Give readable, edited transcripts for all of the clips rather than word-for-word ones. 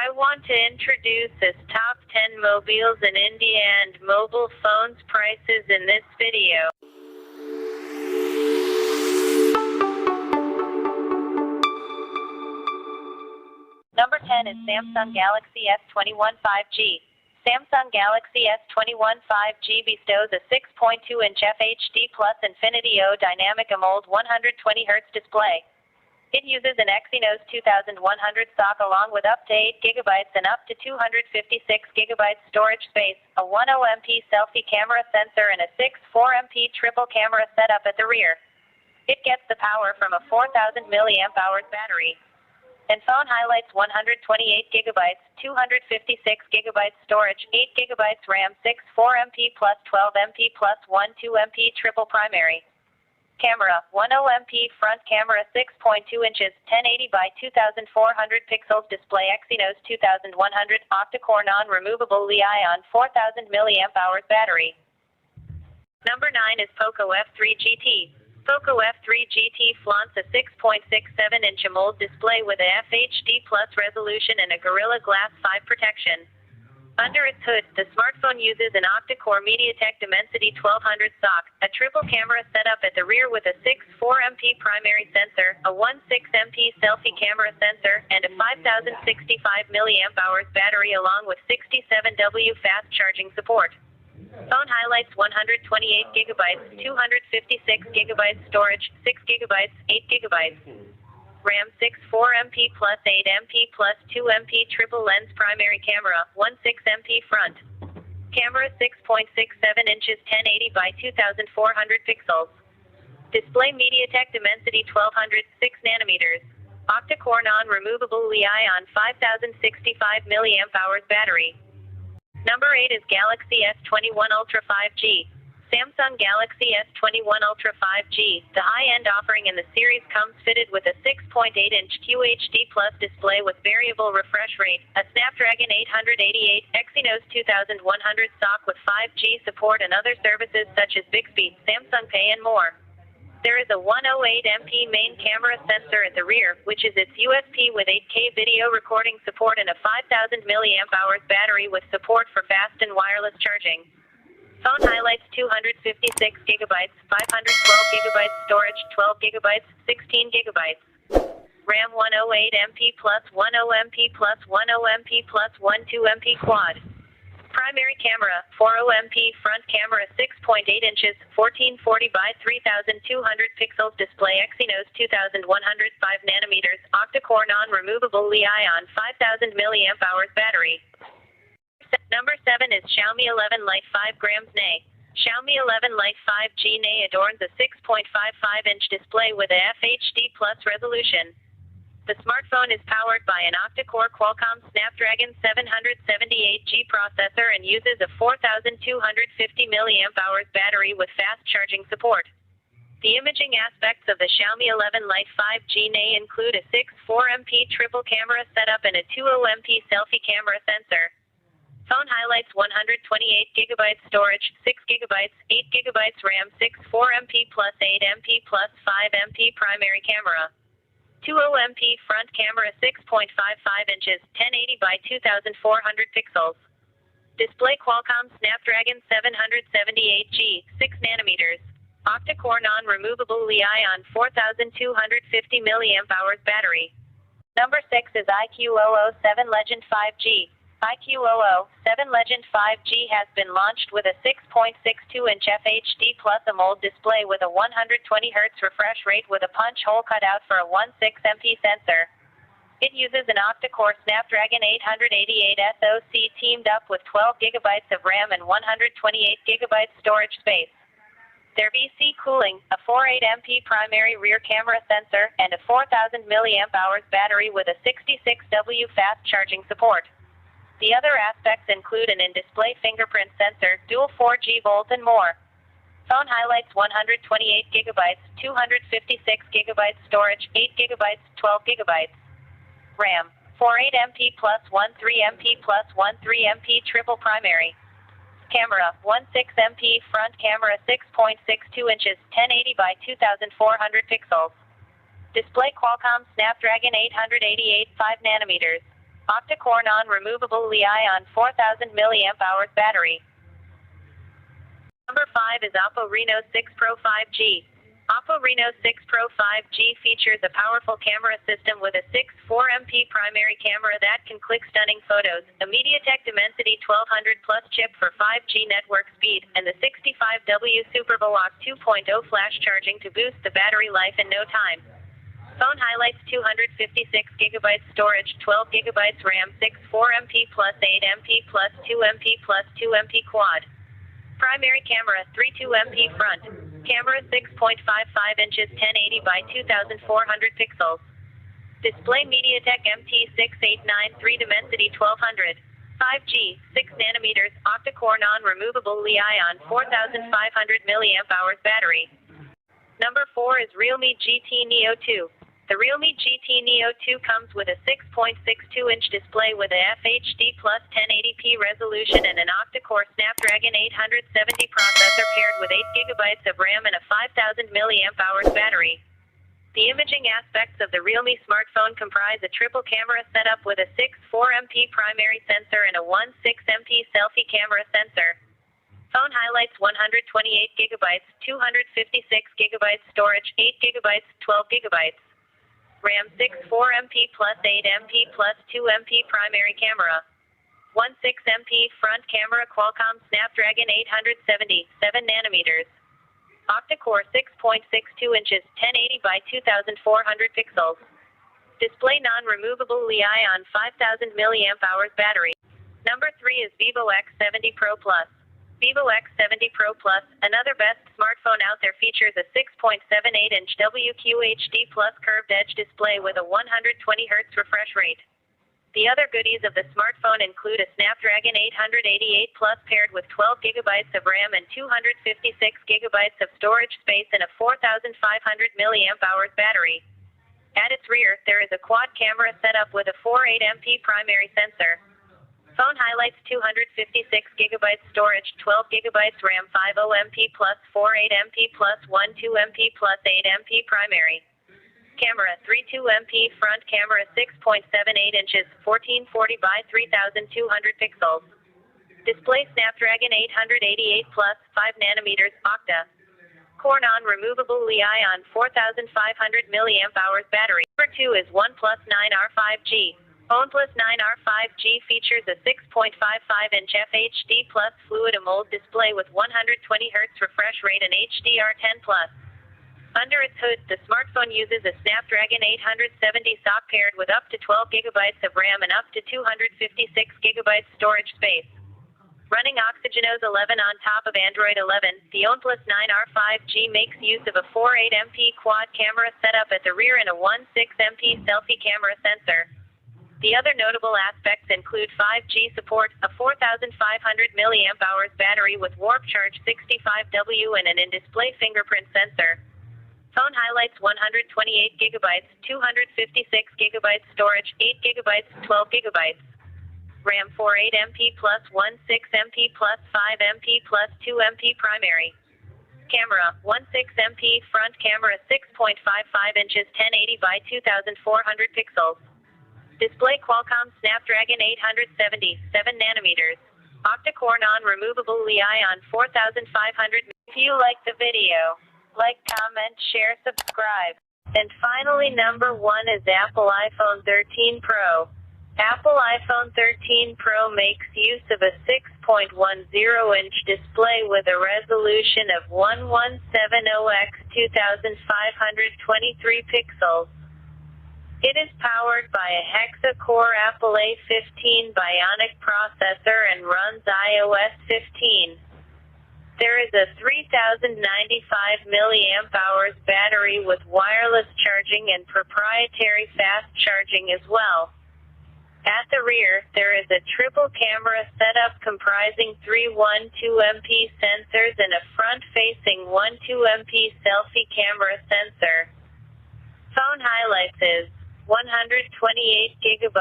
I want to introduce this top 10 mobiles in India and mobile phones prices in this video. Number 10 is Samsung Galaxy S21 5G. Samsung Galaxy S21 5G bestows a 6.2-inch FHD Plus Infinity O Dynamic AMOLED 120Hz display. It uses an Exynos 2100 SoC along with up to 8 GB and up to 256 GB storage space, a 10MP selfie camera sensor and a 6.4MP triple camera setup at the rear. It gets the power from a 4000 mAh battery. And phone highlights 128 GB, 256 GB storage, 8 GB RAM, 6.4MP plus 12MP plus 12MP triple primary. Camera, 10MP front camera, 6.2 inches, 1080 by 2400 pixels display, Exynos 2100 octa-core non-removable Li-ion 4000 mAh battery. Number 9 is Poco F3 GT. Poco F3 GT flaunts a 6.67-inch AMOLED display with a FHD Plus resolution and a Gorilla Glass 5 protection. Under its hood, the smartphone uses an octa-core MediaTek Dimensity 1200 SoC, a triple camera setup at the rear with a 6.4MP primary sensor, a 16MP selfie camera sensor, and a 5065 mAh battery along with 67W fast charging support. Phone highlights 128 GB, 256 GB storage, 6 GB, 8 GB. RAM 6.4MP plus 8MP plus 2MP triple lens primary camera, 16MP front. Camera 6.67 inches, 1080 by 2400 pixels. Display MediaTek Dimensity 1200, 6 nanometers. Octa-core non-removable Li-ion 5065 mAh battery. Number 8 is Galaxy S21 Ultra 5G. Samsung Galaxy S21 Ultra 5G, the high-end offering in the series, comes fitted with a 6.8-inch QHD Plus display with variable refresh rate, a Snapdragon 888 Exynos 2100 SoC with 5G support and other services such as Bixby, Samsung Pay and more. There is a 108MP main camera sensor at the rear, which is its USP with 8K video recording support and a 5000 mAh battery with support for fast and wireless charging. Phone highlights 256 GB, 512 GB storage, 12 GB, 16 GB. RAM 108MP plus 10MP plus 10MP plus 12MP quad. Primary camera, 40MP front camera, 6.8 inches, 1440 by 3200 pixels display, Exynos 2100 5 nanometers, octa-core non-removable Li-ion 5000 mAh battery. Number 7 is Xiaomi 11 Lite 5 grams NA. Xiaomi 11 Lite 5G NA adorns a 6.55-inch display with a FHD Plus resolution. The smartphone is powered by an octa-core Qualcomm Snapdragon 778G processor and uses a 4250 mAh battery with fast charging support. The imaging aspects of the Xiaomi 11 Lite 5G NA include a 6.4MP triple camera setup and a 20MP selfie camera sensor. Phone highlights 128 GB storage, 6 GB, 8 GB RAM, 6.4MP plus 8MP plus 5MP primary camera. 20MP front camera, 6.55 inches, 1080 by 2400 pixels. Display Qualcomm Snapdragon 778G, 6 nanometers. Octa-core non-removable Li-ion 4250 mAh battery. Number 6 is iQOO 7 Legend 5G. iQOO 7 Legend 5G has been launched with a 6.62-inch FHD Plus AMOLED display with a 120Hz refresh rate with a punch hole cutout for a 16MP sensor. It uses an octa-core Snapdragon 888 SoC teamed up with 12 GB of RAM and 128 GB storage space. Their VC cooling, a 48MP primary rear camera sensor, and a 4000 mAh battery with a 66W fast charging support. The other aspects include an in-display fingerprint sensor, dual 4G volt and more. Phone highlights 128 GB, 256 GB storage, 8 GB, 12 GB. RAM, 48MP plus 13MP plus 13MP triple primary. Camera, 16MP front camera, 6.62 inches, 1080 by 2400 pixels. Display Qualcomm Snapdragon 888 5 nanometers. octa-core non-removable Li-ion 4000 mAh battery. Number 5 is Oppo Reno 6 Pro 5G. Oppo Reno 6 Pro 5G features a powerful camera system with a 6.4MP primary camera that can click stunning photos, a MediaTek Dimensity 1200 Plus chip for 5G network speed, and the 65W SuperVOOC 2.0 flash charging to boost the battery life in no time. Phone highlights: 256GB storage, 12GB RAM, 64MP plus 8MP plus 2MP plus 2MP quad. Primary camera, 32MP front. Camera 6.55 inches, 1080 by 2400 pixels. Display MediaTek MT6893 Dimensity 1200. 5G, 6nm, octa-core non-removable Li-ion 4500 mAh battery. Number 4 is Realme GT Neo 2. The Realme GT Neo 2 comes with a 6.62-inch display with a FHD plus 1080p resolution and an octa-core Snapdragon 870 processor paired with 8GB of RAM and a 5000 mAh battery. The imaging aspects of the Realme smartphone comprise a triple camera setup with a 6.4MP primary sensor and a 1.6MP selfie camera sensor. Phone highlights: 128GB, 256GB storage, 8GB, 12GB. RAM 64MP plus 8MP plus 2MP primary camera. 1.6MP front camera, Qualcomm Snapdragon 870, 7nm. Octa-core 6.62 inches, 1080 by 2400 pixels. Display non-removable Li-ion 5000 mAh battery. Number 3 is Vivo X70 Pro Plus. Vivo X70 Pro Plus, another best smartphone out there, features a 6.78-inch WQHD Plus curved edge display with a 120Hz refresh rate. The other goodies of the smartphone include a Snapdragon 888 Plus paired with 12GB of RAM and 256GB of storage space and a 4500 mAh battery. At its rear, there is a quad camera setup with a 4.8MP primary sensor. Phone highlights: 256GB storage, 12GB RAM, 50MP plus 4.8MP plus 12MP plus 8MP primary. Camera, 32MP front camera, 6.78 inches, 1440 by 3200 pixels. Display Snapdragon 888 plus, 5nm, octa. Core non-removable Li-ion 4500 mAh battery. Number 2 is OnePlus 9R 5G. OnePlus 9R 5G features a 6.55-inch FHD Plus fluid AMOLED display with 120Hz refresh rate and HDR10+. Under its hood, the smartphone uses a Snapdragon 870 SoC paired with up to 12GB of RAM and up to 256GB storage space. Running Oxygenos 11 on top of Android 11, the OnePlus 9R 5G makes use of a 4.8MP quad camera setup at the rear and a 1.6MP selfie camera sensor. The other notable aspects include 5G support, a 4500 mAh battery with Warp Charge 65W and an in-display fingerprint sensor. Phone highlights: 128GB, 256GB storage, 8GB, 12GB. RAM 4.8MP plus 1.6MP plus 5MP plus 2MP primary. Camera, 1.6MP front camera, 6.55 inches, 1080 by 2400 pixels. Display Qualcomm Snapdragon 870, 7nm. Octa-core non-removable Li-ion 4500. If you like the video, like, comment, share, subscribe. And finally, number 1 is Apple iPhone 13 Pro. Apple iPhone 13 Pro makes use of a 6.10-inch display with a resolution of 1170x2523 pixels. It is powered by a hexa-core Apple A15 Bionic processor and runs iOS 15. There is a 3095 mAh battery with wireless charging and proprietary fast charging as well. At the rear, there is a triple camera setup comprising 3 1.2MP sensors and a front-facing 1.2MP selfie camera sensor. Phone highlights is 128GB,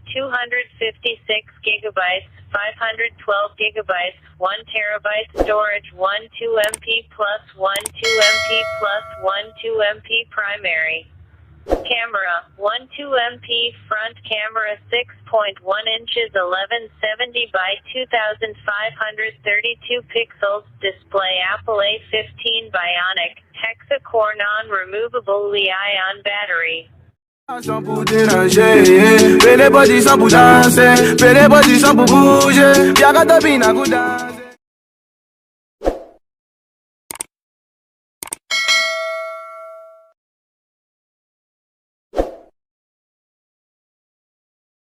256GB, 512GB, 1TB storage, 1.2MP plus 1.2MP plus 1.2MP primary. Camera, 12MP front camera 6.1 inches 1170 by 2532 pixels, display Apple A15 Bionic, hexa-core non-removable Li-ion battery. Sans pour déranger, fais les body sans pour danser, fais les body sans pour bouger, y'a qu'à tapiner à coup danser.